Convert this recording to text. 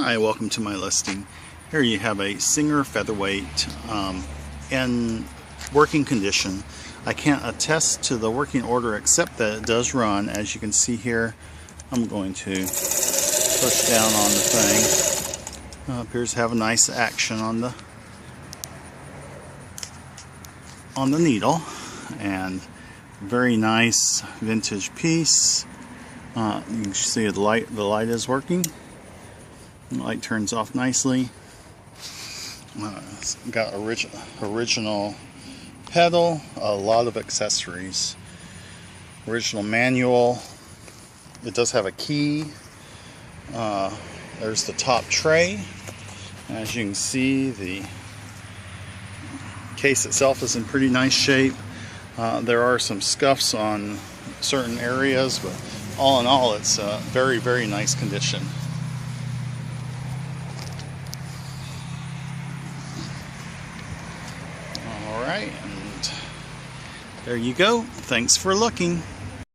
Hi, welcome to my listing. Here you have a Singer Featherweight in working condition. I can't attest to the working order except that it does run. As you can see here, I'm going to push down on the thing. Appears to have a nice action on the needle, and very nice vintage piece. You can see the light is working. The light turns off nicely. It's got original pedal, a lot of accessories, original manual. It does have a key. There's the top tray. As you can see, the case itself is in pretty nice shape. There are some scuffs on certain areas, but all in all, it's very, very nice condition. Alright, and there you go. Thanks for looking.